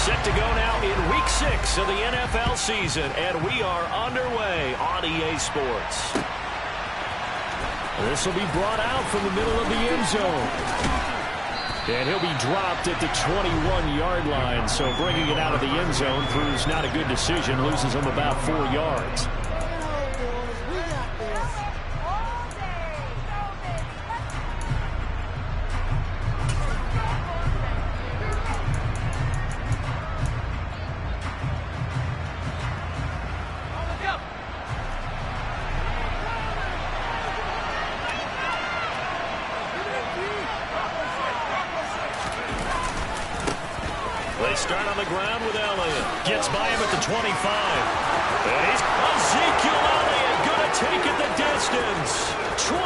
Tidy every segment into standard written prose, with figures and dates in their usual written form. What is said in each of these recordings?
Set to go now in Week 6 of the NFL season, and we are underway on EA Sports. This will be brought out from the middle of the end zone. And he'll be dropped at the 21-yard line, so bringing it out of the end zone proves not a good decision, loses him about 4 yards. They start on the ground with Elliott. Gets by him at the 25. And he's Ezekiel Elliott going to take it the distance. 20.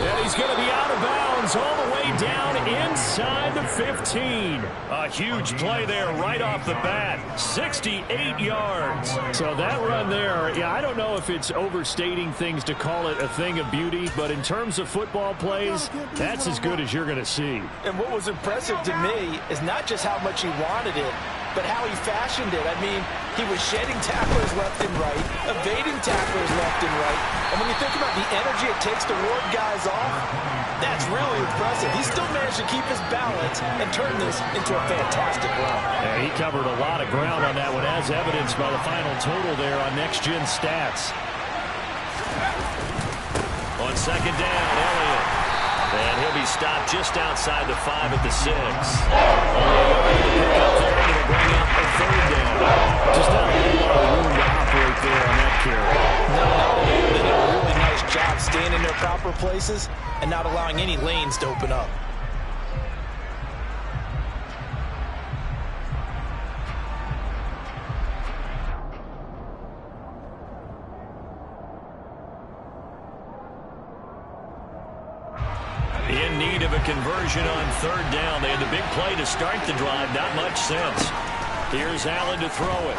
And he's going to be out of bounds all the way down inside the 15. A huge play there right off the bat. 68 yards. So that run there, yeah, I don't know if it's overstating things to call it a thing of beauty, but in terms of football plays, that's as good as you're going to see. And what was impressive to me is not just how much he wanted it, but how he fashioned it. I mean, he was shedding tacklers left and right, evading tacklers left and right. And when you think about the energy it takes to ward guys off, that's really impressive. He still managed to keep his balance and turn this into a fantastic run. Yeah, he covered a lot of ground on that one, as evidenced by the final total there on Next Gen Stats. On second down, Elliott. And he'll be stopped just outside the 5 at the 6. Bring up a third down. Just not a lot of room to operate there on that carry. No, they did a really nice job staying in their proper places and not allowing any lanes to open up. In need of a conversion on third down. They had the big play to start the drive. Not much sense. Here's Allen to throw it.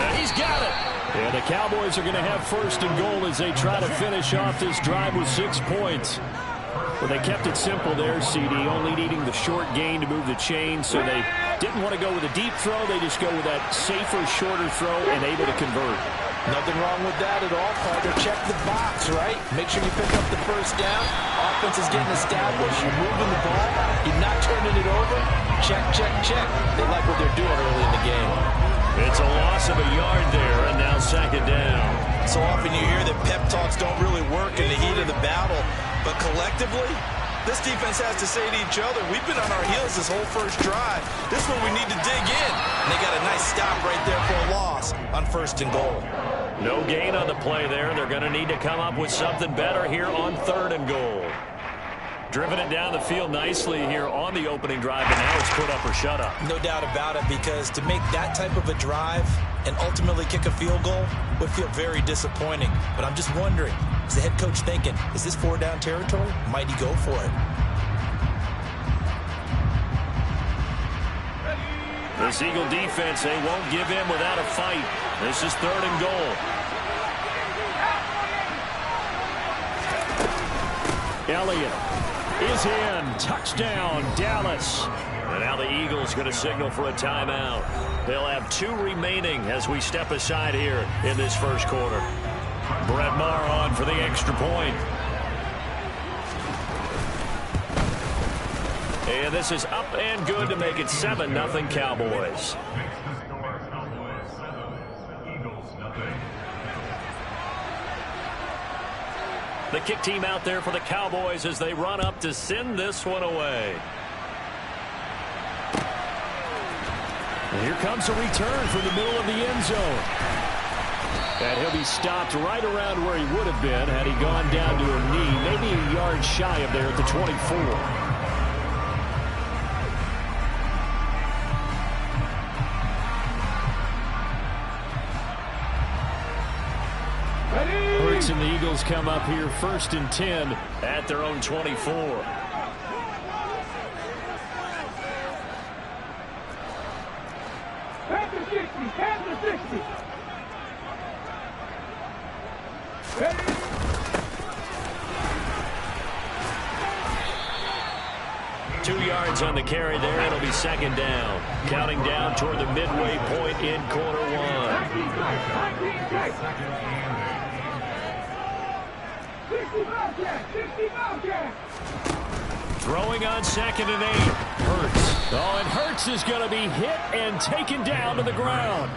And he's got it. Yeah, the Cowboys are going to have first and goal as they try to finish off this drive with 6 points. Well, they kept it simple there, CD, only needing the short gain to move the chain, so they didn't want to go with a deep throw. They just go with that safer, shorter throw and able to convert. Nothing wrong with that at all, Carter. Check the box, right? Make sure you pick up the first down. Offense is getting established. You're moving the ball. You're not turning it over. Check, check, check. They like what they're doing early in the game. It's a loss of a yard there, and now second down. So often you hear that pep talks don't really work in the heat of the battle, but collectively, this defense has to say to each other, we've been on our heels this whole first drive. This is where we need to dig in. And they got a nice stop right there for a loss on first and goal. No gain on the play there. They're going to need to come up with something better here on third and goal. Driven it down the field nicely here on the opening drive, and now it's put up or shut up. No doubt about it, because to make that type of a drive and ultimately kick a field goal would feel very disappointing. But I'm just wondering, is the head coach thinking, is this 4-down territory? Might he go for it? This Eagle defense, they won't give in without a fight. This is third and goal. Elliott is in. Touchdown, Dallas. And now the Eagles going to signal for a timeout. They'll have 2 remaining as we step aside here in this first quarter. Brett Maher on for the extra point. And this is up and good to make it 7-0 Cowboys. The kick team out there for the Cowboys as they run up to send this one away. And here comes a return from the middle of the end zone. And he'll be stopped right around where he would have been had he gone down to a knee, maybe a yard shy of there at the 24. And the Eagles come up here first and 10 at their own 24. 2 yards on the carry there. It'll be second down. Counting down toward the midway point in quarter one. Throwing on 2nd and 8. Hurts. Oh, and Hurts is going to be hit and taken down to the ground.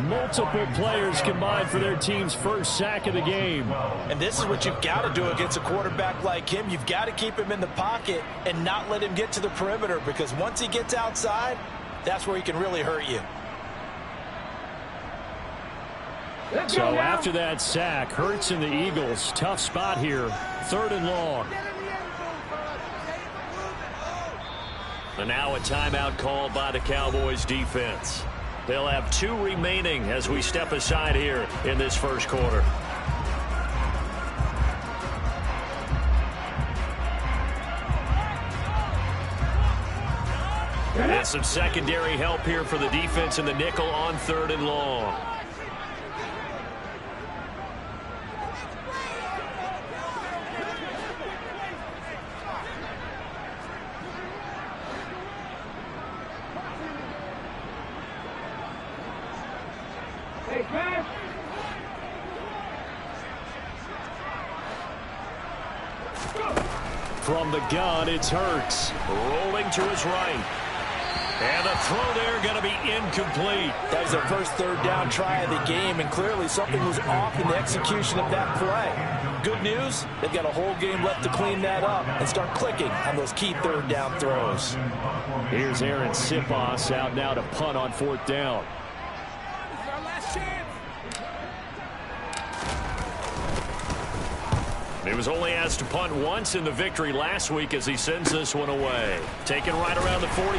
Multiple players combined for their team's first sack of the game. And this is what you've got to do against a quarterback like him. You've got to keep him in the pocket and not let him get to the perimeter, because once he gets outside, that's where he can really hurt you. So after that sack, Hurts and the Eagles, tough spot here. 3rd and long. And now a timeout called by the Cowboys defense. They'll have 2 remaining as we step aside here in this first quarter. And some secondary help here for the defense in the nickel on 3rd and long. From the gun, it's Hurts. Rolling to his right. And the throw there going to be incomplete. That was their first 3rd down try of the game, and clearly something was off in the execution of that play. Good news, they've got a whole game left to clean that up and start clicking on those key 3rd down throws. Here's Aaron Sipos out now to punt on 4th down. He was only asked to punt once in the victory last week as he sends this one away. Taken right around the 44.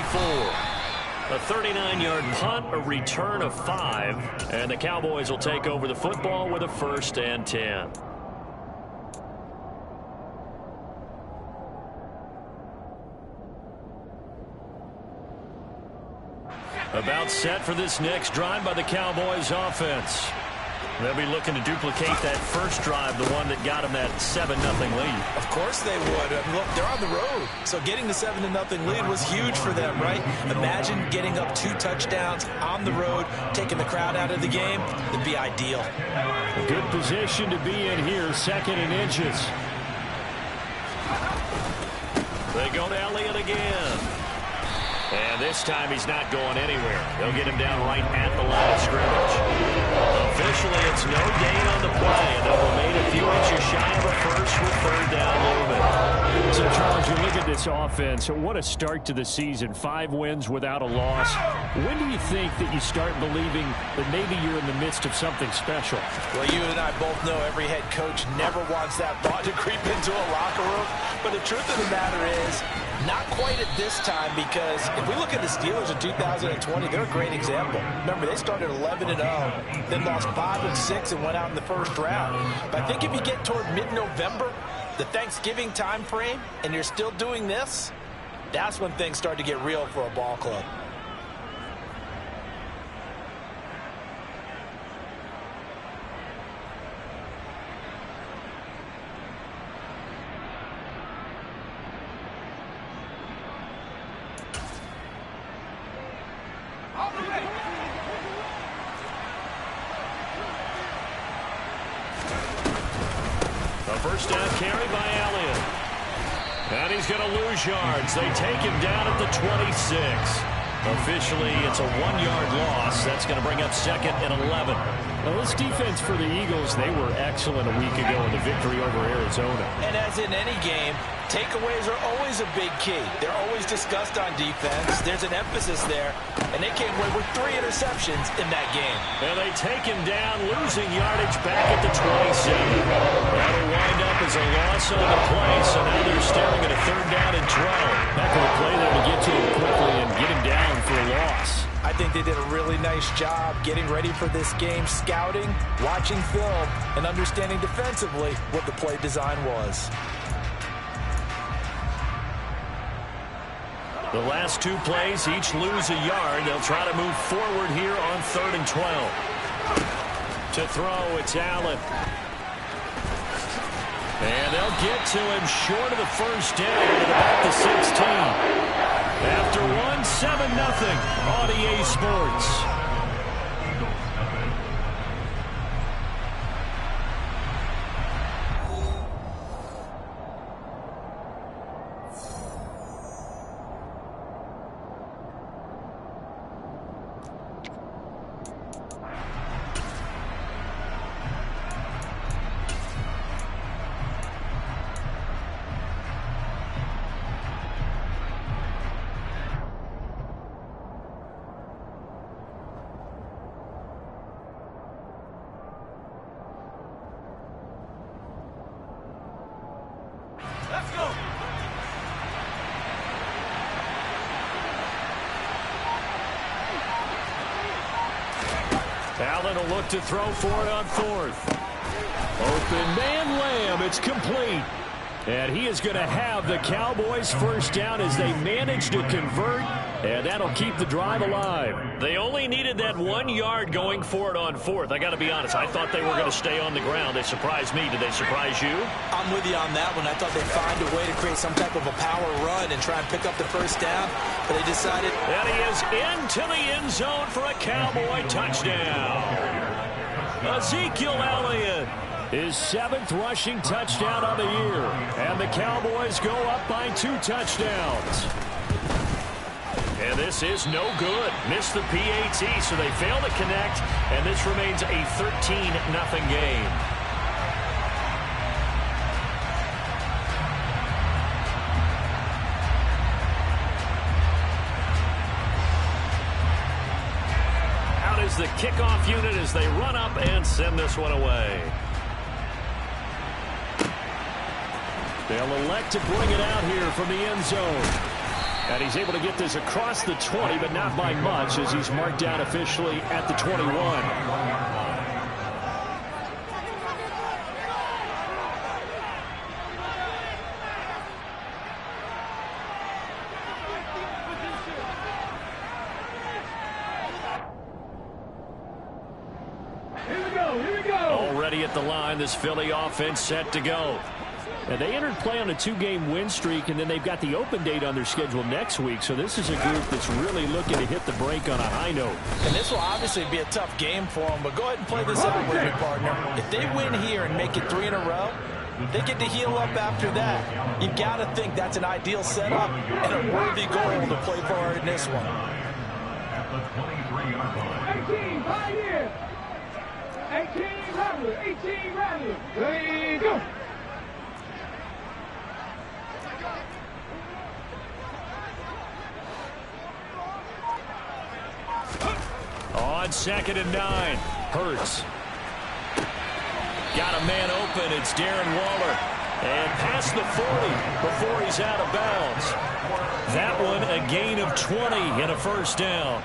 A 39-yard punt, a return of 5. And the Cowboys will take over the football with a 1st and 10. About set for this next drive by the Cowboys offense. They'll be looking to duplicate that first drive, the one that got them that 7-0 lead. Of course they would. I mean, look, they're on the road. So getting the 7-0 lead was huge for them, right? Imagine getting up 2 touchdowns on the road, taking the crowd out of the game. It'd be ideal. A good position to be in here, 2nd and inches. They go to Elliott again. And this time he's not going anywhere. They'll get him down right at the line of scrimmage. Officially, it's no gain on the play, and they'll remain a few inches shy of a first with 3rd down movement. So, Charles, you look at this offense. What a start to the season. 5 wins without a loss. When do you think that you start believing that maybe you're in the midst of something special? Well, you and I both know every head coach never wants that thought to creep into a locker room. But the truth of the matter is, not quite at this time, because if we look at the Steelers in 2020, they're a great example. Remember, they started 11-0, then lost 5-6 and went out in the first round. But I think if you get toward mid-November, the Thanksgiving time frame, and you're still doing this, that's when things start to get real for a ball club. First down carry by Elliott. And he's going to lose yards. They take him down at the 26. Officially, it's a 1-yard loss. That's going to bring up 2nd and 11. Now, this defense for the Eagles, they were excellent a week ago in the victory over Arizona. And as in any game, takeaways are always a big key. They're always discussed on defense. There's an emphasis there. And they came away with 3 interceptions in that game. And they take him down, losing yardage back at the 27. That'll wind up as a loss on the play, so now they're staring at a 3rd down and 12. Heck of a play there to get to him quickly and get him down for a loss. I think they did a really nice job getting ready for this game, scouting, watching film, and understanding defensively what the play design was. The last 2 plays each lose a yard. They'll try to move forward here on 3rd and 12. To throw, it's Allen. And they'll get to him short of the first down at about the 16. After one, 7-0 on EA Sports. Let's go. Allen will look to throw for it on fourth. Open man Lamb. It's complete. And he is going to have the Cowboys first down as they manage to convert. And that'll keep the drive alive. They only needed that 1 yard going for it on fourth. I got to be honest. I thought they were going to stay on the ground. They surprised me. Did they surprise you? I'm with you on that one. I thought they'd find a way to create some type of a power run and try and pick up the first down. But they decided. And he is into the end zone for a Cowboy touchdown. Ezekiel Elliott. His 7th rushing touchdown of the year. And the Cowboys go up by 2 touchdowns. And this is no good. Missed the PAT, so they fail to connect. And this remains a 13-0 game. Out is the kickoff unit as they run up and send this one away. They'll elect to bring it out here from the end zone. And he's able to get this across the 20, but not by much as he's marked down officially at the 21. Here we go. Already at the line, this Philly offense set to go. And they entered play on a 2-game win streak, and then they've got the open date on their schedule next week. So this is a group that's really looking to hit the break on a high note. And this will obviously be a tough game for them, but go ahead and play this out with me, partner. If they win here and make it 3 in a row, they get to heal up after that. You got to think that's an ideal setup and a worthy goal to play for in this one. 18, Pioneer. 18, Rattler. 18, Rattler. Ready, go. On 2nd and 9, Hurts. Got a man open. It's Darren Waller. And past the 40 before he's out of bounds. That one a gain of 20 and a first down.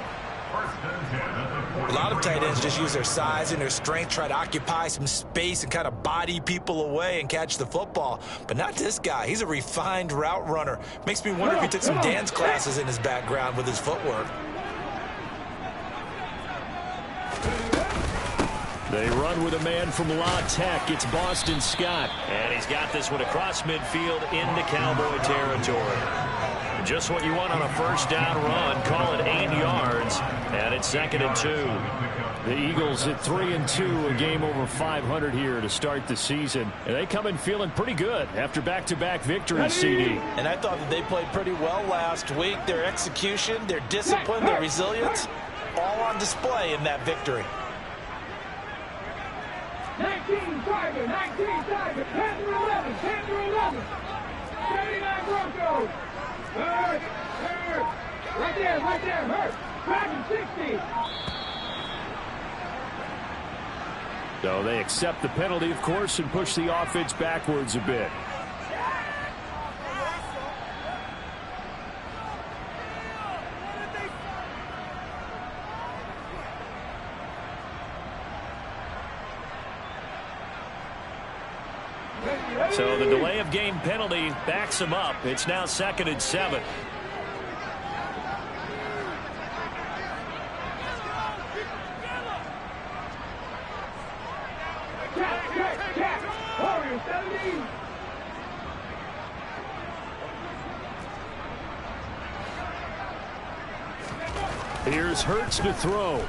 A lot of tight ends just use their size and their strength, try to occupy some space and kind of body people away and catch the football. But not this guy. He's a refined route runner. Makes me wonder if he took some dance classes in his background with his footwork. They run with a man from La Tech. It's Boston Scott. And he's got this one across midfield into Cowboy territory. Just what you want on a first down run. Call it 8 yards. And it's 2nd and 2. The Eagles at 3-2, a game over 500 here to start the season. And they come in feeling pretty good after back-to-back victories, CD. And I thought that they played pretty well last week. Their execution, their discipline, their resilience, all on display in that victory. 19 Tiger, 19 Tiger, 10 through 11, 10 through 11. 39 Broncos. Hurt. Right there, hurt. Dragon 60. So they accept the penalty, of course, and push the offense backwards a bit. So the delay of game penalty backs him up. It's now 2nd and 7. Warriors 17. Here's Hurts to throw.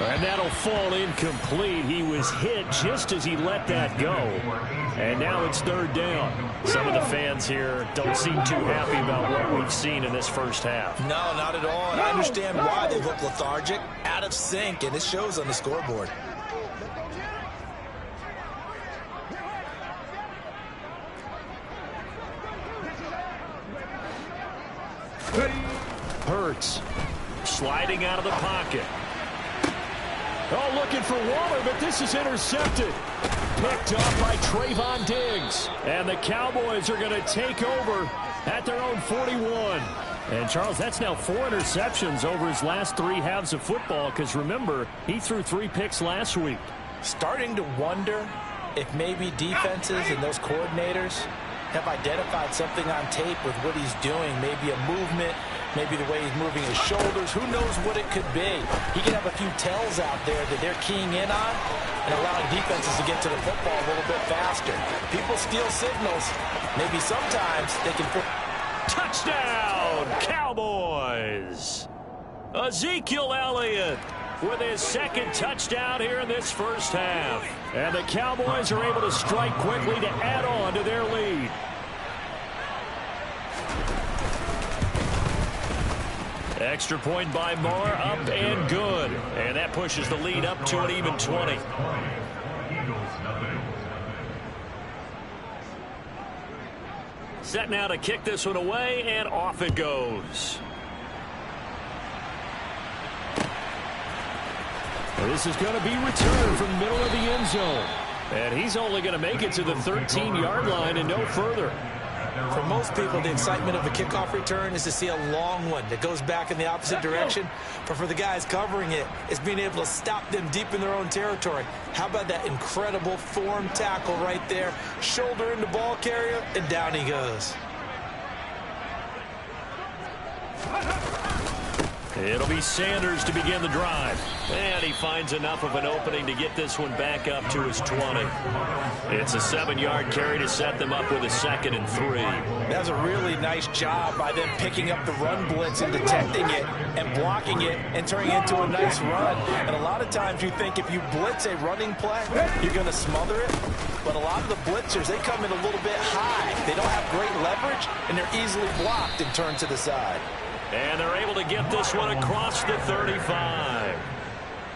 And that'll fall incomplete. He was hit just as he let that go. And now it's third down. Some of the fans here don't seem too happy about what we've seen in this first half. No, not at all. And I understand why they look lethargic, out of sync, and it shows on the scoreboard. Hurts sliding out of the pocket. Oh, looking for Waller, but this is intercepted. Picked up by Trayvon Diggs. And the Cowboys are going to take over at their own 41. And, Charles, that's now 4 interceptions over his last 3 halves of football because, remember, he threw 3 picks last week. Starting to wonder if maybe defenses and those coordinators have identified something on tape with what he's doing, maybe a movement, maybe the way he's moving his shoulders. Who knows what it could be? He could have a few tells out there that they're keying in on and allowing defenses to get to the football a little bit faster. People steal signals. Maybe sometimes they can... Touchdown, Cowboys! Ezekiel Elliott with his second touchdown here in this first half. And the Cowboys are able to strike quickly to add on to their lead. Extra point by Marr, up and good. And that pushes the lead up to an even 20. Set now to kick this one away, and off it goes. This is going to be returned from the middle of the end zone. And he's only going to make it to the 13-yard line and no further. For most people, the excitement of a kickoff return is to see a long one that goes back in the opposite direction. But for the guys covering it, it's being able to stop them deep in their own territory. How about that incredible form tackle right there? Shoulder in the ball carrier, and down he goes. It'll be Sanders to begin the drive. And he finds enough of an opening to get this one back up to his 20. It's a 7-yard carry to set them up with a 2nd and 3. That was a really nice job by them picking up the run blitz and detecting it and blocking it and turning it into a nice run. And a lot of times you think if you blitz a running play, you're going to smother it. But a lot of the blitzers, they come in a little bit high. They don't have great leverage, and they're easily blocked and turned to the side. And they're able to get this one across the 35.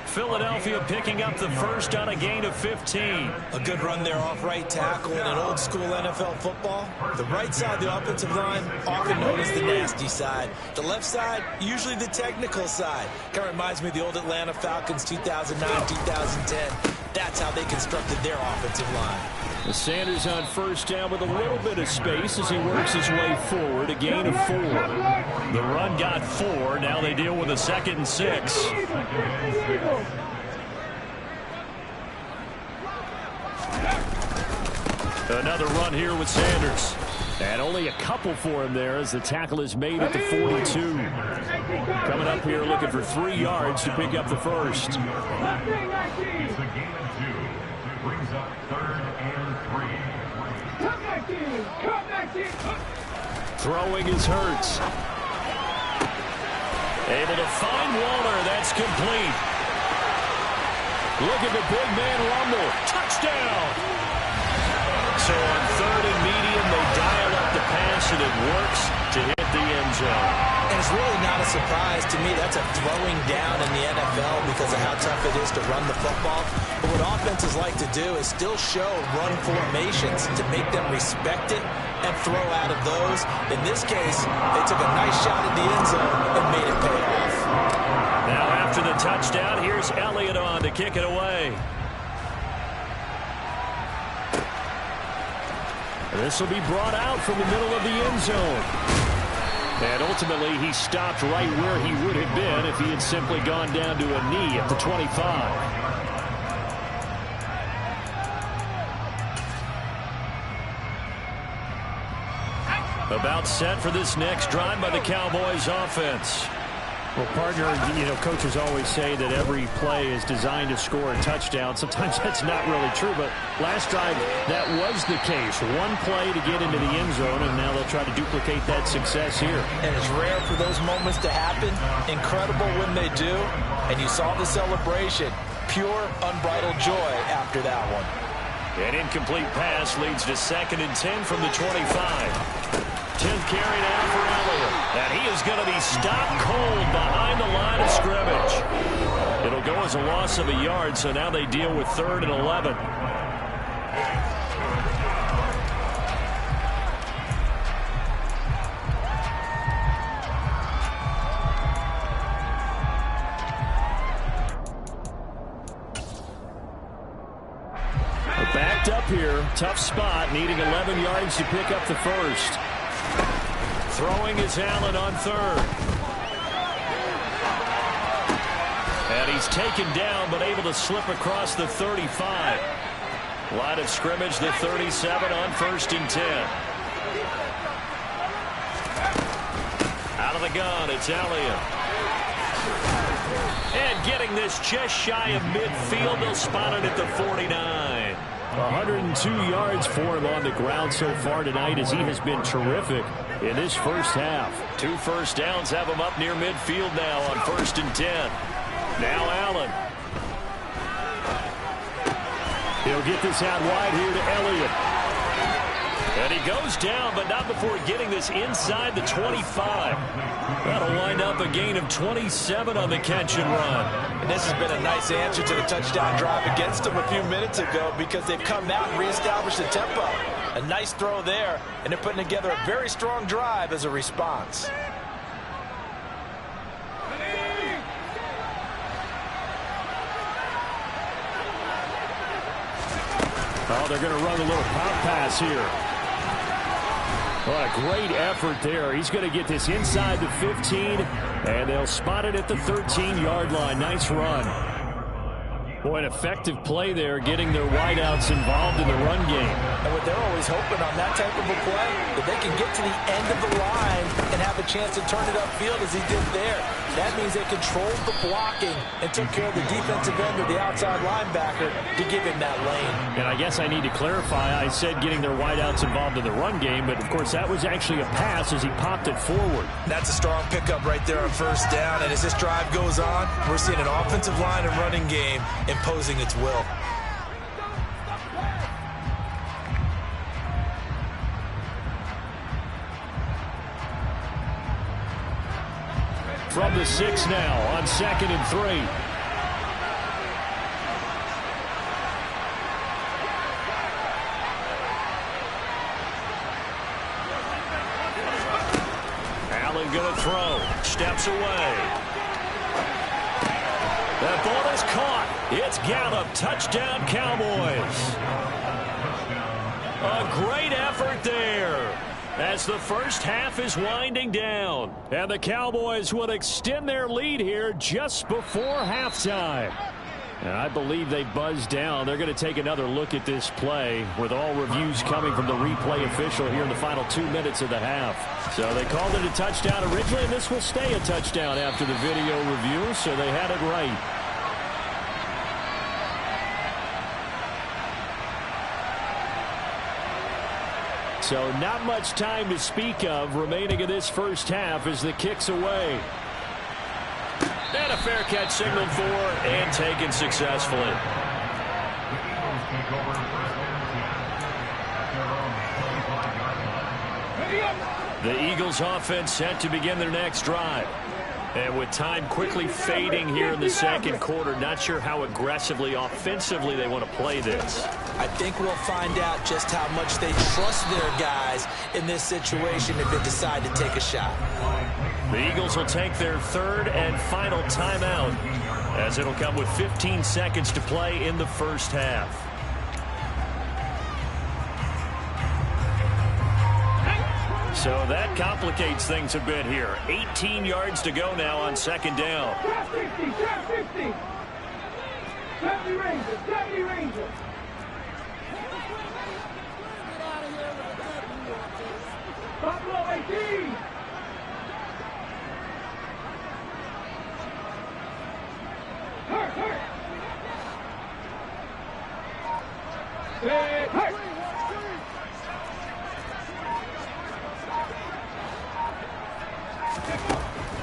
Philadelphia picking up the first on a gain of 15. A good run there off right tackle in an old school NFL football. The right side of the offensive line, often known as the nasty side. The left side, usually the technical side. Kind of reminds me of the old Atlanta Falcons 2009-2010. That's how they constructed their offensive line. Sanders on first down with a little bit of space as he works his way forward, a gain of 4. The run got 4. Now they deal with a 2nd and 6. Another run here with Sanders. And only a couple for him there as the tackle is made at the 42. Coming up here looking for 3 yards to pick up the first. Brings up 3rd and 3. Come back in! Come back in! Throwing is Hurts. Able to find Waller. That's complete. Look at the big man rumble. Touchdown! So on 3rd and medium, they dial up the pass, and it works to hit the end zone. And it's really not a surprise to me. That's a throwing down in the NFL because of how tough it is to run the football. But what offenses like to do is still show run formations to make them respect it and throw out of those. In this case, they took a nice shot at the end zone and made it pay off. Now after the touchdown, here's Elliott on to kick it away. This will be brought out from the middle of the end zone. And ultimately, he stopped right where he would have been if he had simply gone down to a knee at the 25. About set for this next drive by the Cowboys offense. Well, partner, you know, coaches always say that every play is designed to score a touchdown. Sometimes that's not really true, but last drive, that was the case. One play to get into the end zone, and now they'll try to duplicate that success here. And it's rare for those moments to happen. Incredible when they do. And you saw the celebration. Pure, unbridled joy after that one. An incomplete pass leads to 2nd and 10 from the 25. 10th carry now for Elliott. And he is going to be stopped cold behind the line of scrimmage. It'll go as a loss of a yard, so now they deal with 3rd and 11. Backed up here. Tough spot. Needing 11 yards to pick up the first. Throwing is Allen on 3rd. And he's taken down, but able to slip across the 35. Line of scrimmage, the 37 on 1st and 10. Out of the gun, it's Elliott. And getting this just shy of midfield, they'll spot it at the 49. 102 yards for him on the ground so far tonight, as he has been terrific in this first half. 2 first downs have him up near midfield now on 1st and 10. Now Allen. He'll get this out wide here to Elliott. And he goes down, but not before getting this inside the 25. That'll wind up a gain of 27 on the catch and run. And this has been a nice answer to the touchdown drive against them a few minutes ago, because they've come out and reestablished the tempo. A nice throw there, and they're putting together a very strong drive as a response. Oh, they're going to run a little pop pass here. What a great effort there. He's going to get this inside the 15, and they'll spot it at the 13-yard line. Nice run. Boy, an effective play there, getting their wideouts involved in the run game. And what they're always hoping on that type of a play, that they can get to the end of the line and have a chance to turn it upfield as he did there. That means they controlled the blocking and took care of the defensive end of the outside linebacker to give him that lane. And I guess I need to clarify, I said getting their wideouts involved in the run game, but of course that was actually a pass as he popped it forward. That's a strong pickup right there on 1st down, and as this drive goes on, we're seeing an offensive line and running game imposing its will. From the 6 now on 2nd and 3. Allen going to throw. Steps away. That ball is caught. It's Gallup. Touchdown, Cowboys. A great effort there, as the first half is winding down. And the Cowboys will extend their lead here just before halftime. And I believe they buzzed down. They're going to take another look at this play, with all reviews coming from the replay official here in the final 2 minutes of the half. So they called it a touchdown originally, and this will stay a touchdown after the video review, so they had it right. So not much time to speak of remaining in this first half as the kick's away. And a fair catch signaled for and taken successfully. The Eagles offense set to begin their next drive. And with time quickly fading here in the second quarter, not sure how aggressively, offensively they want to play this. I think we'll find out just how much they trust their guys in this situation if they decide to take a shot. The Eagles will take their third and final timeout, as it'll come with 15 seconds to play in the first half. So that complicates things a bit here. 18 yards to go now on second down. Top 50, top 50. 70 Rangers, 70 Rangers. Buffalo 18.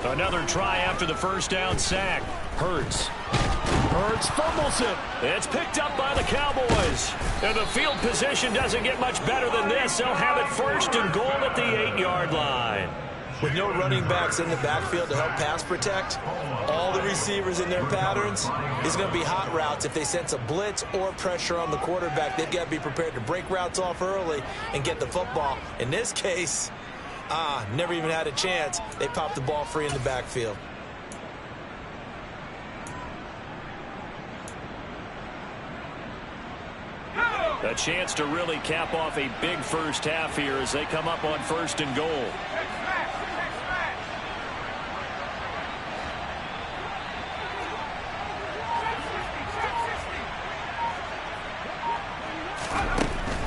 Another try after the first down sack. Hurts fumbles it. It's picked up by the Cowboys. And the field position doesn't get much better than this. They'll have it first and goal at the 8-yard line. With no running backs in the backfield to help pass protect, all the receivers in their patterns, it's going to be hot routes. If they sense a blitz or pressure on the quarterback, they've got to be prepared to break routes off early and get the football. In this case, never even had a chance. They popped the ball free in the backfield. A chance to really cap off a big first half here as they come up on first and goal.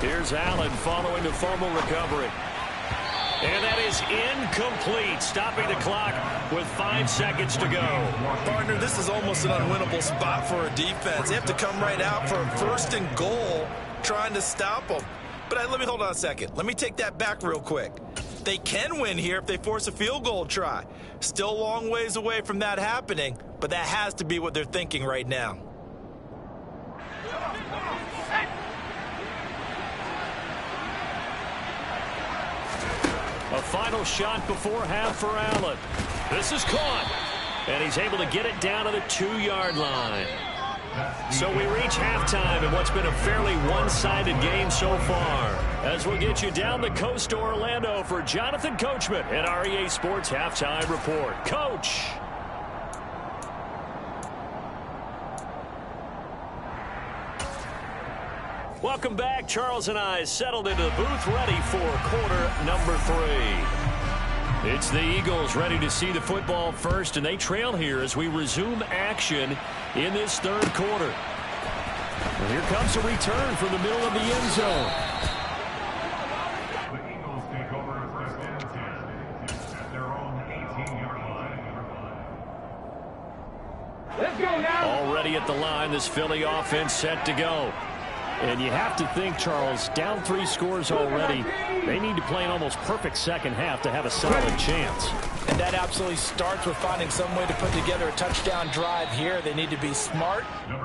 Here's Allen following the fumble recovery. And that is incomplete, stopping the clock with 5 seconds to go. Partner, this is almost an unwinnable spot for a defense. They have to come right out for a first and goal trying to stop them. But let me hold on a second. Let me take that back real quick. They can win here if they force a field goal try. Still a long ways away from that happening, but that has to be what they're thinking right now. A final shot before half for Allen. This is caught. And he's able to get it down to the 2-yard line. So we reach halftime in what's been a fairly one-sided game so far. As we'll get you down the coast to Orlando for Jonathan Coachman and our EA Sports Halftime Report. Coach. Welcome back. Charles and I settled into the booth ready for quarter number 3. It's the Eagles ready to see the football first, and they trail here as we resume action in this third quarter. And here comes a return from the middle of the end zone. The Eagles take over first and 10 at their own 18-yard line. Let's go now. Already at the line, this Philly offense set to go. And you have to think, Charles, down 3 scores already. They need to play an almost perfect second half to have a solid chance. And that absolutely starts with finding some way to put together a touchdown drive here. They need to be smart,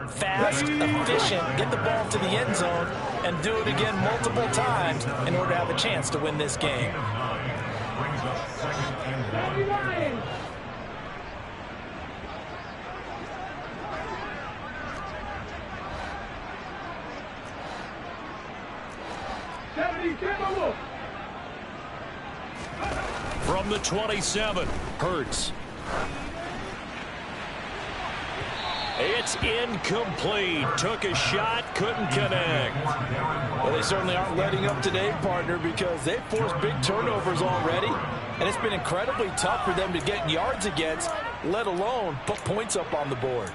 fast, efficient, get the ball to the end zone, and do it again multiple times in order to have a chance to win this game. Brings up second and 1. From the 27, Hurts. It's incomplete. Took a shot, couldn't connect. Well, they certainly aren't letting up today, partner, because they've forced big turnovers already, and it's been incredibly tough for them to get yards against, let alone put points up on the board.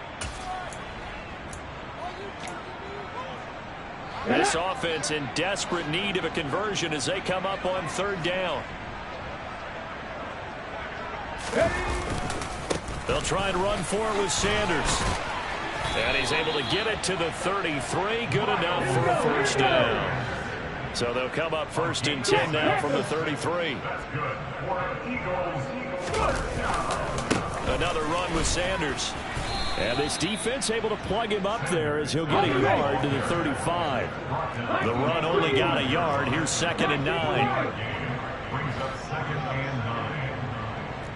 This offense in desperate need of a conversion as they come up on third down. They'll try and run for it with Sanders. And he's able to get it to the 33. Good enough for a first down. So they'll come up first and 10 now from the 33. Another run with Sanders. And this defense able to plug him up there as he'll get a yard to the 35. The run only got a yard. Here's second and 9. Brings up second and 9.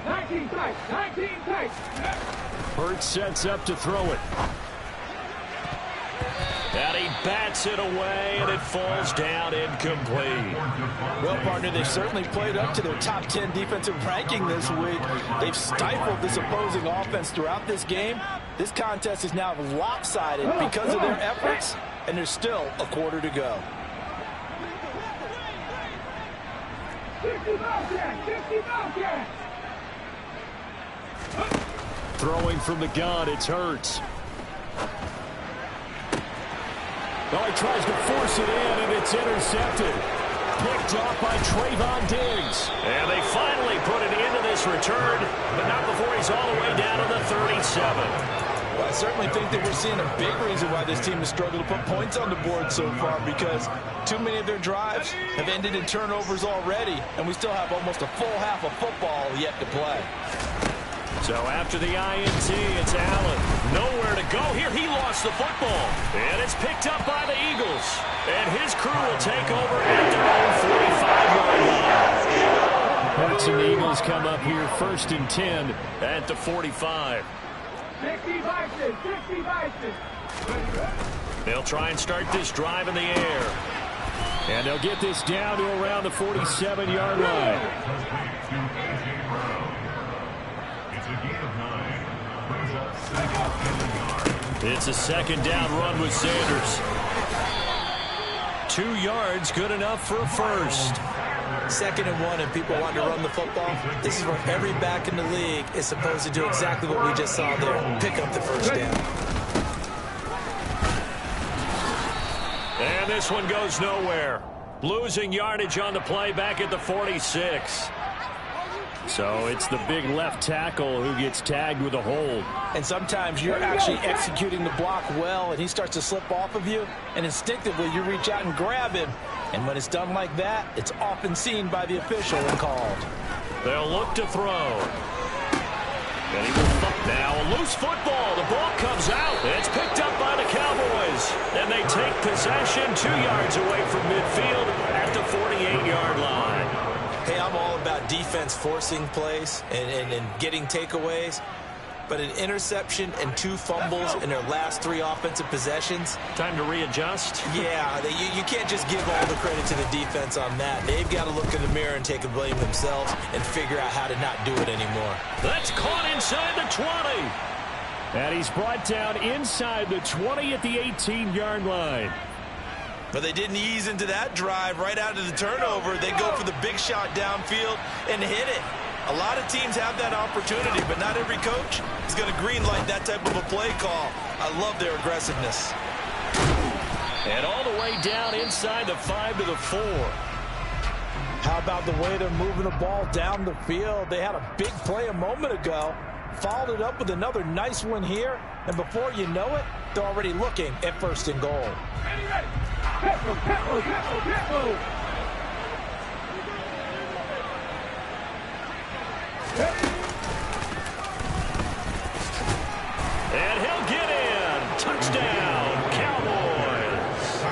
19 tight. Hurts sets up to throw it. And he bats it away, and it falls down incomplete. Well, partner, they've certainly played up to their top 10 defensive ranking this week. They've stifled this opposing offense throughout this game. This contest is now lopsided because of their efforts, and there's still a quarter to go. 60 Bobcats. Throwing from the gun, it's Hurts. Well, he tries to force it in, and it's intercepted. Picked off by Trayvon Diggs. And they finally put an end to this return, but not before he's all the way down to the 37. Well, I certainly think that we're seeing a big reason why this team has struggled to put points on the board so far, because too many of their drives have ended in turnovers already, and we still have almost a full half of football yet to play. So after the INT, it's Allen. Nowhere to go here. He lost the football. And it's picked up by the Eagles. And his crew will take over at their own 45-yard line. Hurts and the Eagles come up here 1st and 10 at the 45. 60 Vikings, 60 Vikings. They'll try and start this drive in the air. And they'll get this down to around the 47-yard line. It's a 2nd down run with Sanders. 2 yards, good enough for a first. 2nd and 1, and people want to run the football. This is where every back in the league is supposed to do exactly what we just saw there. Pick up the first down. And this one goes nowhere. Losing yardage on the play back at the 46. So it's the big left tackle who gets tagged with a hold. And sometimes you're actually executing the block well, and he starts to slip off of you, and instinctively you reach out and grab him. And when it's done like that, it's often seen by the official and called. They'll look to throw. And he will now a loose football. The ball comes out. It's picked up by the Cowboys. And they take possession 2 yards away from midfield at the 48-yard line. Hey, I'm all about defense forcing plays and getting takeaways. But an interception and 2 fumbles in their last 3 offensive possessions. Time to readjust. Yeah, you can't just give all the credit to the defense on that. They've got to look in the mirror and take a blame themselves and figure out how to not do it anymore. That's caught inside the 20. And he's brought down inside the 20 at the 18-yard line. But they didn't ease into that drive right out of the turnover. They go for the big shot downfield and hit it. A lot of teams have that opportunity, but not every coach is going to green light that type of a play call. I love their aggressiveness. And all the way down inside the 5 to the 4. How about the way they're moving the ball down the field? They had a big play a moment ago, followed it up with another nice one here, and before you know it, they're already looking at 1st and goal. And he'll get in. Touchdown, Cowboys.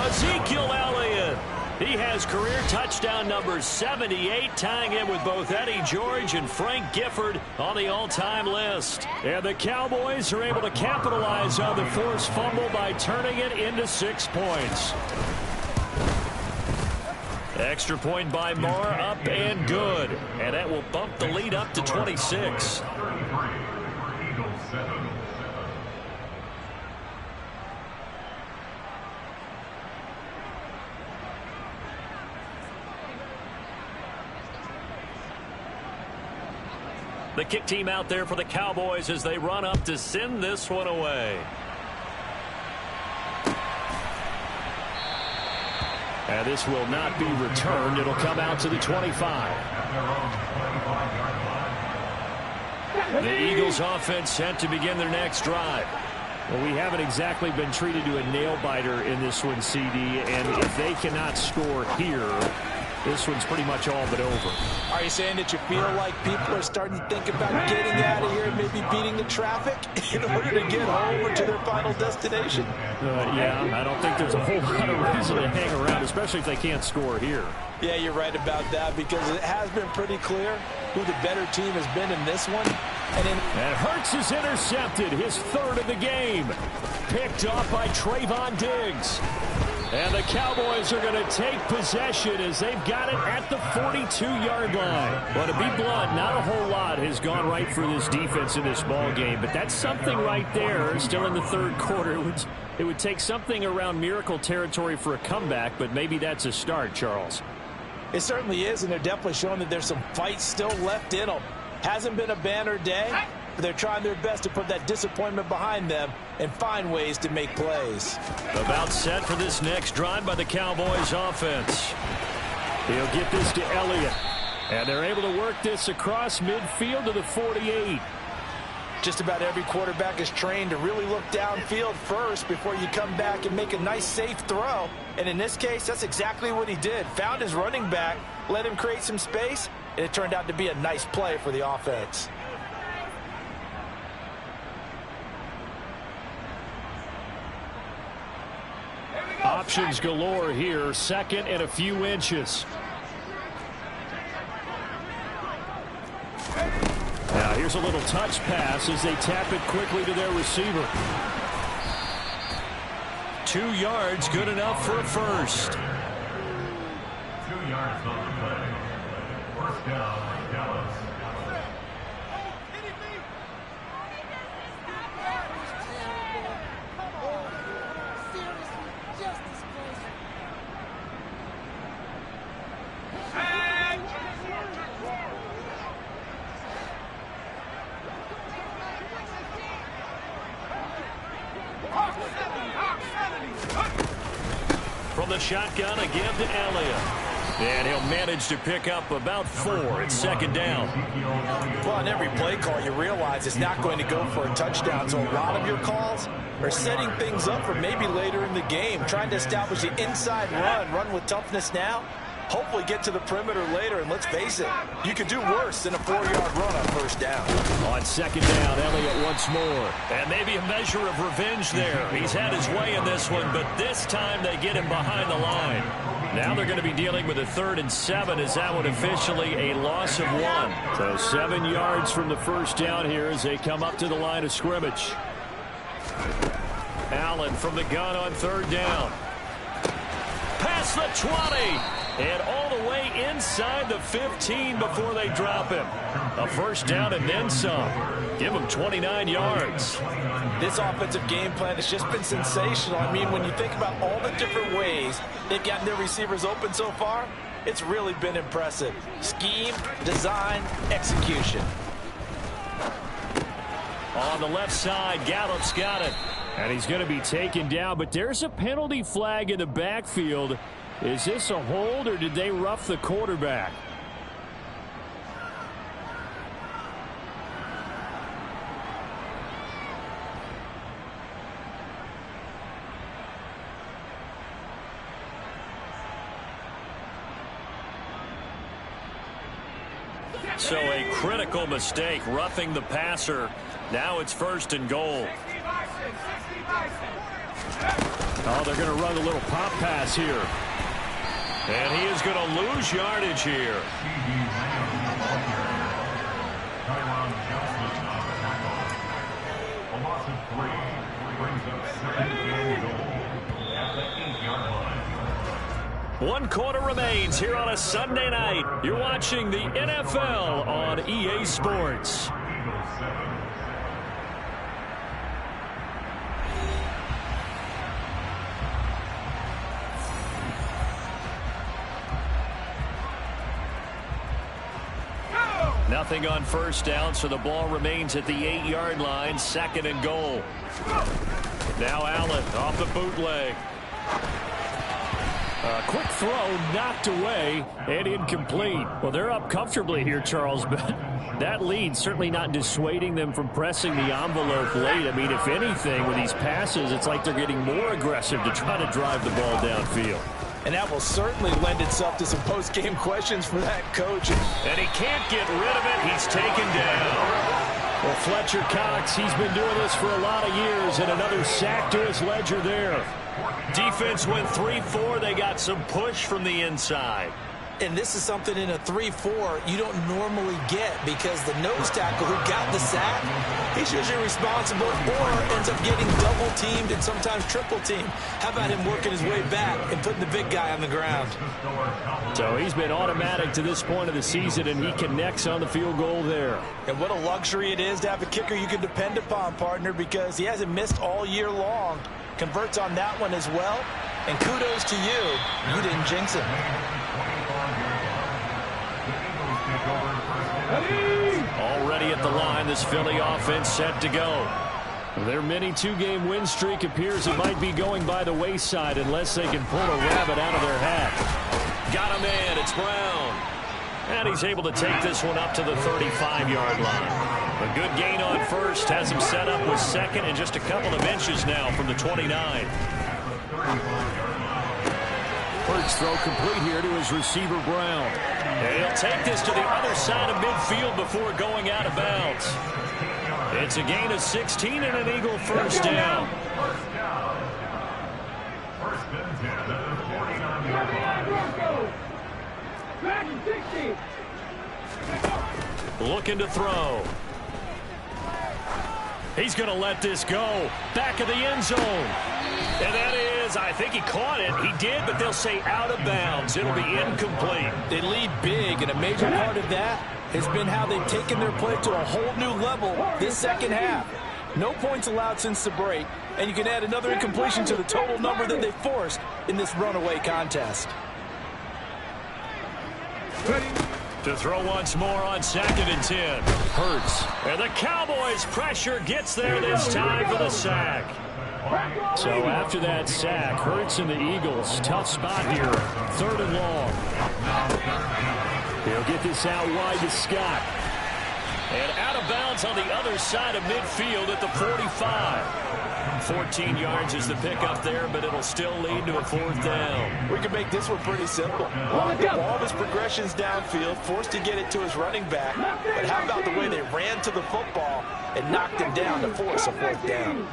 Ezekiel Elliott. He has career touchdown number 78, tying in with both Eddie George and Frank Gifford on the all-time list. And the Cowboys are able to capitalize on the forced fumble by turning it into 6 points. Extra point by Marr, up and good. And that will bump the lead up to 26. The kick team out there for the Cowboys as they run up to send this one away. And this will not be returned. It'll come out to the 25. The Eagles offense set to begin their next drive. Well, we haven't exactly been treated to a nail-biter in this one, CD. And if they cannot score here, this one's pretty much all but over. Are you saying that you feel like people are starting to think about getting out of here and maybe beating the traffic in order to get home or to their final destination? Yeah, I don't think there's a whole lot of reason to hang around, especially if they can't score here. Yeah, you're right about that, because it has been pretty clear who the better team has been in this one. And Hurts is intercepted, his 3rd of the game. Picked off by Trayvon Diggs. And the Cowboys are going to take possession as they've got it at the 42-yard line. Well, to be blunt, not a whole lot has gone right for this defense in this ball game, but that's something right there. Still in the 3rd quarter. It would take something around miracle territory for a comeback, but maybe that's a start, Charles. It certainly is, and they're definitely showing that there's some fight still left in them. Hasn't been a banner day, but they're trying their best to put that disappointment behind them and find ways to make plays. About set for this next drive by the Cowboys offense. He'll get this to Elliott. And they're able to work this across midfield to the 48. Just about every quarterback is trained to really look downfield first before you come back and make a nice, safe throw. And in this case, that's exactly what he did. Found his running back, let him create some space, and it turned out to be a nice play for the offense. Options galore here. Second and a few inches. Now here's a little touch pass as they tap it quickly to their receiver. 2 yards, good enough for a first. 2 yards on the play. First down, Dallas. From the shotgun again to Elliott. And he'll manage to pick up about 4 at second down. Well, on every play call, you realize it's not going to go for a touchdown. So a lot of your calls are setting things up for maybe later in the game, trying to establish the inside run with toughness now. Hopefully get to the perimeter later, and let's face it, you could do worse than a 4-yard run on first down. On second down, Elliott once more. And maybe a measure of revenge there. He's had his way in this one, but this time they get him behind the line. Now they're going to be dealing with a 3rd and 7 as that one officially a loss of 1. So 7 yards from the first down here as they come up to the line of scrimmage. Allen from the gun on 3rd down. Past the 20. And all the way inside the 15 before they drop him. A first down and then some. Give him 29 yards. This offensive game plan has just been sensational. I mean, when you think about all the different ways they've gotten their receivers open so far, it's really been impressive. Scheme, design, execution. On the left side, Gallup's got it. And he's going to be taken down, but there's a penalty flag in the backfield. Is this a hold, or did they rough the quarterback? So a critical mistake, roughing the passer. Now it's 1st and goal. Oh, they're going to run a little pop pass here. And he is going to lose yardage here. A loss of 3 brings up 2nd and goal at the 8-yard line. 1 quarter remains here on a Sunday night. You're watching the NFL on EA Sports. Nothing on first down, so the ball remains at the 8-yard line. 2nd and goal. Now Allen off the bootleg. A quick throw knocked away and incomplete. Well, they're up comfortably here, Charles, but that lead certainly not dissuading them from pressing the envelope late. I mean, if anything, with these passes, it's like they're getting more aggressive to try to drive the ball downfield. And that will certainly lend itself to some post-game questions for that coach. And he can't get rid of it. He's taken down. Well, Fletcher Cox, he's been doing this for a lot of years, and another sack to his ledger there. Defense went 3-4. They got some push from the inside. And this is something in a 3-4 you don't normally get, because the nose tackle who got the sack, he's usually responsible or ends up getting double-teamed and sometimes triple-teamed. How about him working his way back and putting the big guy on the ground? So he's been automatic to this point of the season, and he connects on the field goal there. And what a luxury it is to have a kicker you can depend upon, partner, because he hasn't missed all year long. Converts on that one as well. And kudos to you. You didn't jinx him. Already at the line, this Philly offense set to go. Their mini 2-game win streak appears it might be going by the wayside unless they can pull a rabbit out of their hat. Got him in. It's Brown. And he's able to take this one up to the 35-yard line. A good gain on first has him set up with 2nd and just a couple of inches now from the 29. First throw complete here to his receiver, Brown. And he'll take this to the other side of midfield before going out of bounds. It's a gain of 16 and an Eagle first down. First and 10. Back and 60. Looking to throw. He's going to let this go. Back of the end zone. And that is, I think he caught it. He did, but they'll say out of bounds. It'll be incomplete. They lead big, and a major part of that has been how they've taken their play to a whole new level this second half. No points allowed since the break, and you can add another incompletion to the total number that they forced in this runaway contest. To throw once more on 2nd and 10. Hurts. And the Cowboys' pressure gets there this time for the sack. So after that sack, Hurts and the Eagles, tough spot here. 3rd and long. He'll get this out wide to Scott. And out of bounds on the other side of midfield at the 45. 14 yards is the pickup there, but it'll still lead to a 4th down. We can make this one pretty simple. Blocked all of his progressions downfield, forced to get it to his running back. But how about the way they ran to the football and knocked him down to force a 4th down?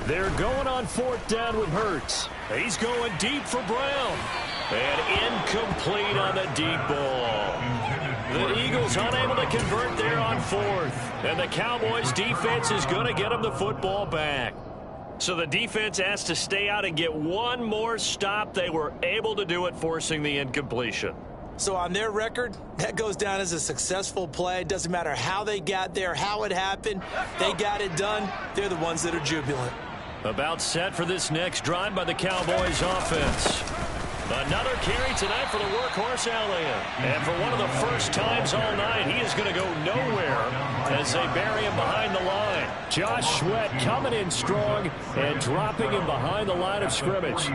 They're going on 4th down with Hurts. He's going deep for Brown. And incomplete on the deep ball. The Eagles unable to convert there on 4th. And the Cowboys defense is going to get them the football back. So the defense has to stay out and get one more stop. They were able to do it, forcing the incompletion. So on their record, that goes down as a successful play. It doesn't matter how they got there, how it happened. They got it done. They're the ones that are jubilant. About set for this next drive by the Cowboys offense. Another carry tonight for the workhorse Elliott. And for one of the first times all night, he is going to go nowhere as they bury him behind the line. Josh Sweat coming in strong and dropping him behind the line of scrimmage.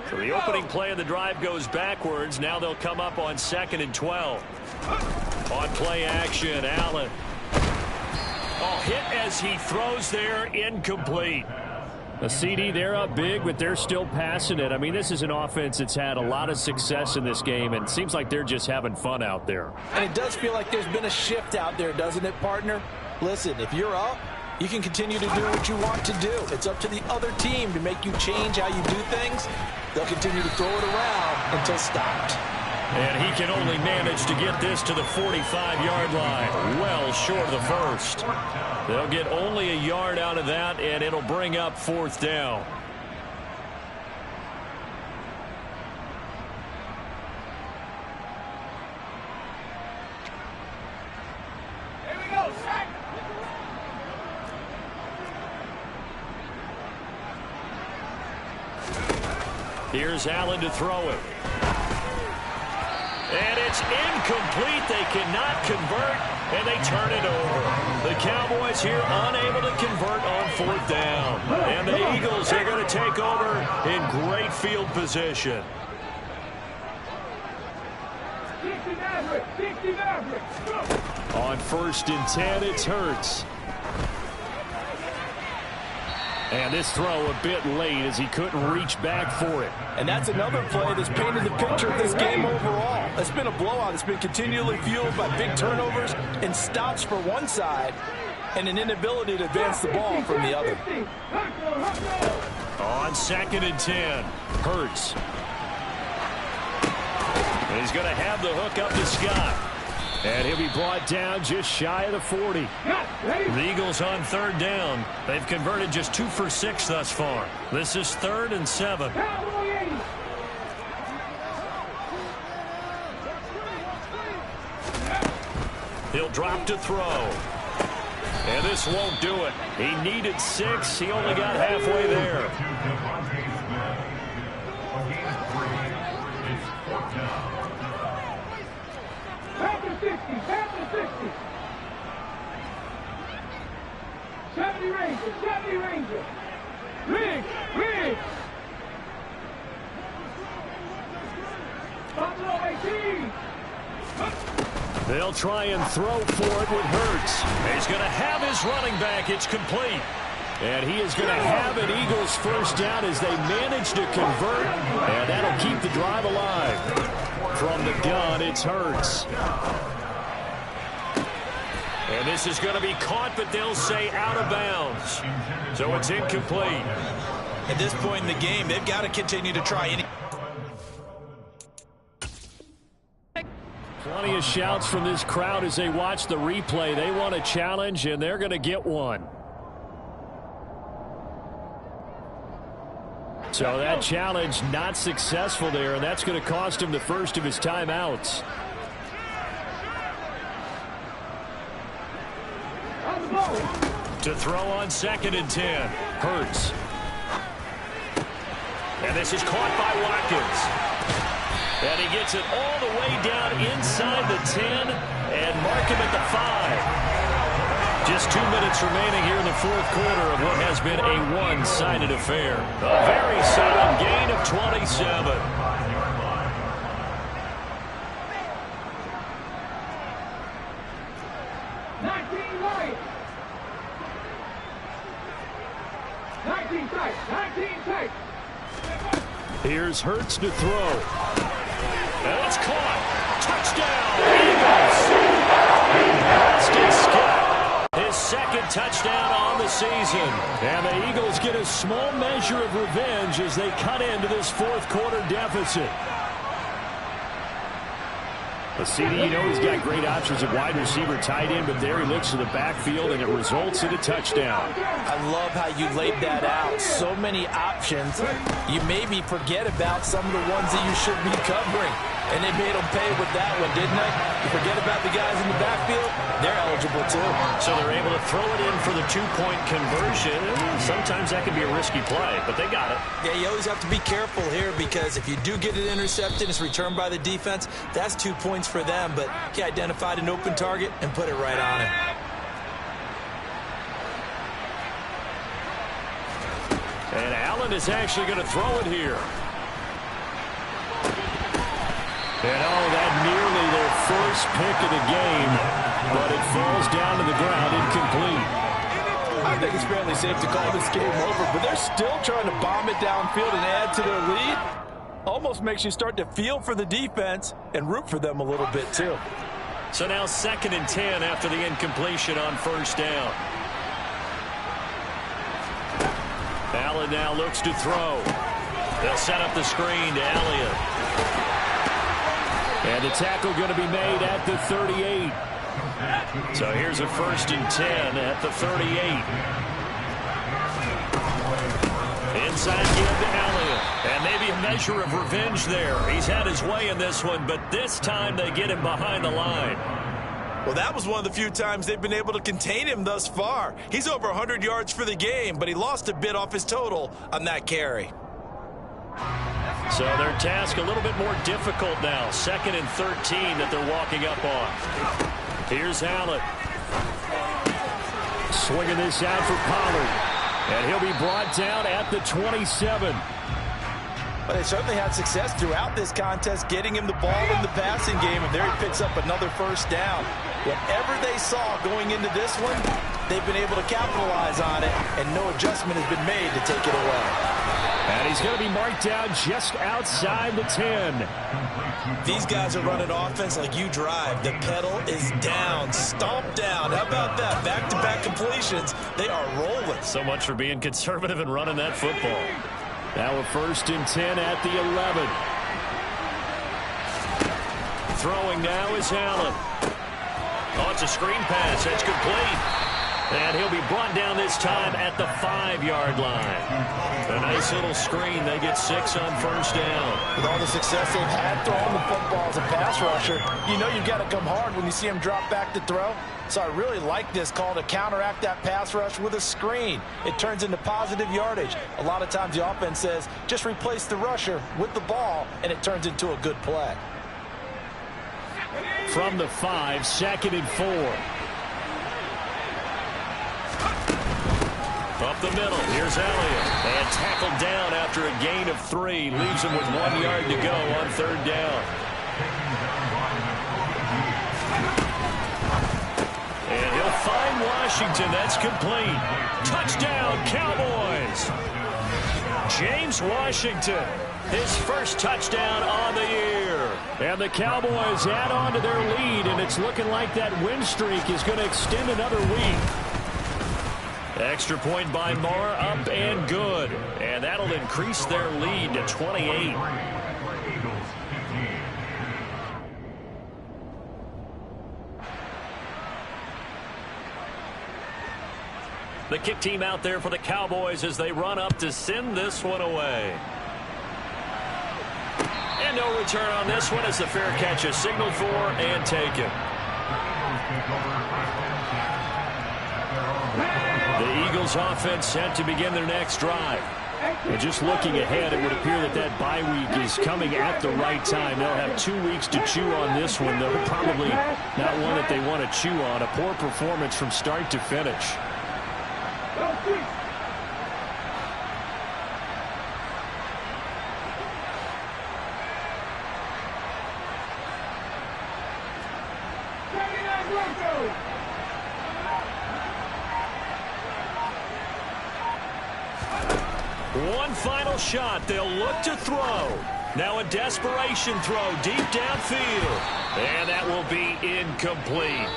So the opening play of the drive goes backwards. Now they'll come up on 2nd and 12. On play action, Allen. Oh, hit as he throws there, incomplete. A CD, they're up big, but they're still passing it. I mean, this is an offense that's had a lot of success in this game, and it seems like they're just having fun out there. And it does feel like there's been a shift out there, doesn't it, partner? Listen, if you're up, you can continue to do what you want to do. It's up to the other team to make you change how you do things. They'll continue to throw it around until stopped. And he can only manage to get this to the 45-yard line, well short of the first. They'll get only a yard out of that, and it'll bring up 4th down. Here we go, sack. Here's Allen to throw it. And it's incomplete. They cannot convert, and they turn it over. The Cowboys here unable to convert on 4th down. And the Eagles are going to take over in great field position. 60 Maverick, 60 Maverick. On 1st and 10, it's Hurts. And this throw a bit late as he couldn't reach back for it. And that's another play that's painted the picture of this game overall. It's been a blowout. It's been continually fueled by big turnovers and stops for one side and an inability to advance the ball from the other. On 2nd and 10, Hurts. And he's going to have the hook up to Scott. And he'll be brought down just shy of the 40. The Eagles on 3rd down. They've converted just 2 for 6 thus far. This is 3rd and 7. He'll drop to throw. And this won't do it. He needed 6. He only got halfway there. Panther 60, Panther 60. 70 Ranger, 70 Ranger. Riggs, Riggs. Buffalo 18. They'll try and throw for it with Hurts. He's going to have his running back. It's complete. And he is going to have an Eagles 1st down as they manage to convert. And that'll keep the drive alive. From the gun, it's Hurts. And this is going to be caught, but they'll say out of bounds. So it's incomplete. At this point in the game, they've got to continue to try any. Plenty of shouts from this crowd as they watch the replay. They want a challenge, and they're going to get one. So that challenge not successful there, and that's going to cost him the first of his timeouts. To throw on 2nd and 10. Hurts. And this is caught by Watkins. And he gets it all the way down inside the 10 and mark him at the 5. Just 2 minutes remaining here in the 4th quarter of what has been a one-sided affair. A very solid gain of 27. Here's Hurts to throw. And it's caught. Touchdown, Eagles. Austin Scott, his 2nd touchdown on the season. And the Eagles get a small measure of revenge as they cut into this 4th quarter deficit. A CD, you know he's got great options at wide receiver, tight end, but there he looks to the backfield, and it results in a touchdown. I love how you laid that out. So many options. You maybe forget about some of the ones that you should be covering. And they made them pay with that one, didn't they? You forget about the guys in the backfield, they're eligible too. So they're able to throw it in for the 2-point conversion. Sometimes that can be a risky play, but they got it. Yeah, you always have to be careful here because if you do get it intercepted, it's returned by the defense, that's 2 points for them. But he identified an open target and put it right on him. And Allen is actually going to throw it here. And that nearly their first pick of the game, but it falls down to the ground incomplete. I think it's fairly safe to call this game over, but they're still trying to bomb it downfield and add to their lead. Almost makes you start to feel for the defense and root for them a little bit too. So now 2nd and 10 after the incompletion on 1st down. Allen now looks to throw. They'll set up the screen to Elliott. And the tackle going to be made at the 38. So here's a 1st and 10 at the 38. Inside give to Elliott. And maybe a measure of revenge there. He's had his way in this one, but this time they get him behind the line. Well, that was one of the few times they've been able to contain him thus far. He's over 100 yards for the game, but he lost a bit off his total on that carry. So their task a little bit more difficult now. 2nd and 13 that they're walking up on. Here's Allen. Swinging this out for Pollard. And he'll be brought down at the 27. But they certainly had success throughout this contest getting him the ball in the passing game, and there he picks up another 1st down. Whatever they saw going into this one, they've been able to capitalize on it, and no adjustment has been made to take it away. And he's going to be marked down just outside the 10. These guys are running offense like you drive. The pedal is down, stomped down. How about that? Back-to-back completions. They are rolling. So much for being conservative and running that football. Now a 1st and 10 at the 11. Throwing now is Allen. Oh, it's a screen pass. That's complete. And he'll be brought down this time at the 5-yard line. A nice little screen. They get 6 on 1st down. With all the success they've had throwing the football as a pass rusher, you know you've got to come hard when you see him drop back to throw. So I really like this call to counteract that pass rush with a screen. It turns into positive yardage. A lot of times the offense says, just replace the rusher with the ball, and it turns into a good play. From the 5, 2nd and 4. Up the middle, here's Elliott. And tackled down after a gain of 3. Leaves him with 1 yard to go on 3rd down. And he'll find Washington. That's complete. Touchdown, Cowboys. James Washington, his first touchdown on the year. And the Cowboys add on to their lead, and it's looking like that win streak is going to extend another week. Extra point by Marr, up and good. And that'll increase their lead to 28. The kick team out there for the Cowboys as they run up to send this one away. And no return on this one as the fair catch is signaled for and taken. The Eagles offense set to begin their next drive. And just looking ahead, it would appear that that bye week is coming at the right time. They'll have 2 weeks to chew on this one, though probably not one that they want to chew on. A poor performance from start to finish. One final shot. They'll look to throw. Now a desperation throw deep downfield. And that will be incomplete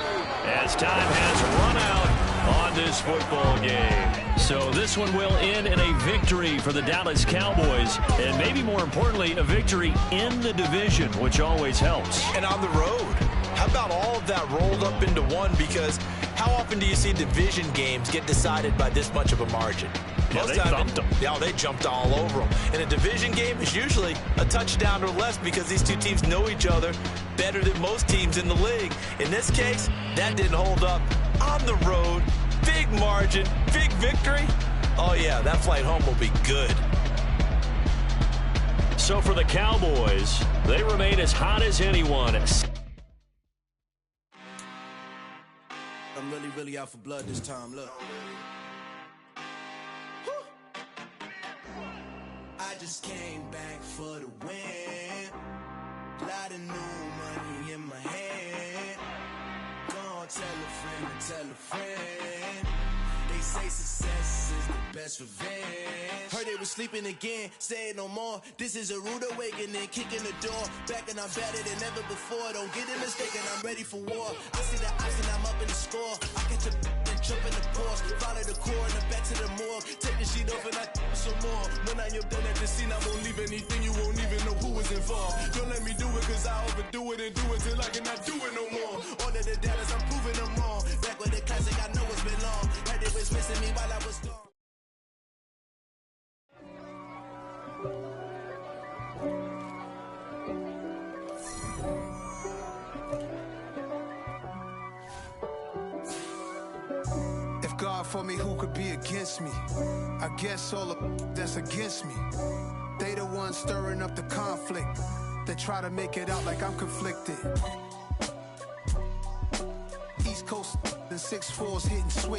as time has run out on this football game. So this one will end in a victory for the Dallas Cowboys. And maybe more importantly, a victory in the division, which always helps. And on the road. How about all of that rolled up into one? Because how often do you see division games get decided by this much of a margin? Yeah, they thumped them. Yeah, they jumped all over them. And a division game is usually a touchdown or less because these two teams know each other better than most teams in the league. In this case, that didn't hold up. On the road, big margin, big victory. Oh, yeah, that flight home will be good. So for the Cowboys, they remain as hot as anyone. I'm really out for blood this time. Look. I just came back for the win. Lot of new money in my hand. Gonna tell a friend to tell a friend. They say success is the best revenge. Heard they was sleeping again, say it no more. This is a rude awakening, kicking the door. Back and I'm better than ever before. Don't get it mistaken, I'm ready for war. I see the option, I'm up in the score. I catch a and jump in the pause. Follow the core and the back to the morgue. Take the sheet off and I some more. When I am done at the scene, I won't leave anything. You won't even know who is involved. Don't let me do it, cause I overdo it and do it till I cannot do it no more. All of the data, I'm proving them wrong. Back with the classic, I know it's been long. Had it was missing me while I was gone. If God for me, who could be against me? I guess all of that's against me. They the ones stirring up the conflict. They try to make it out like I'm conflicted. East Coast and 6'4s hitting switch.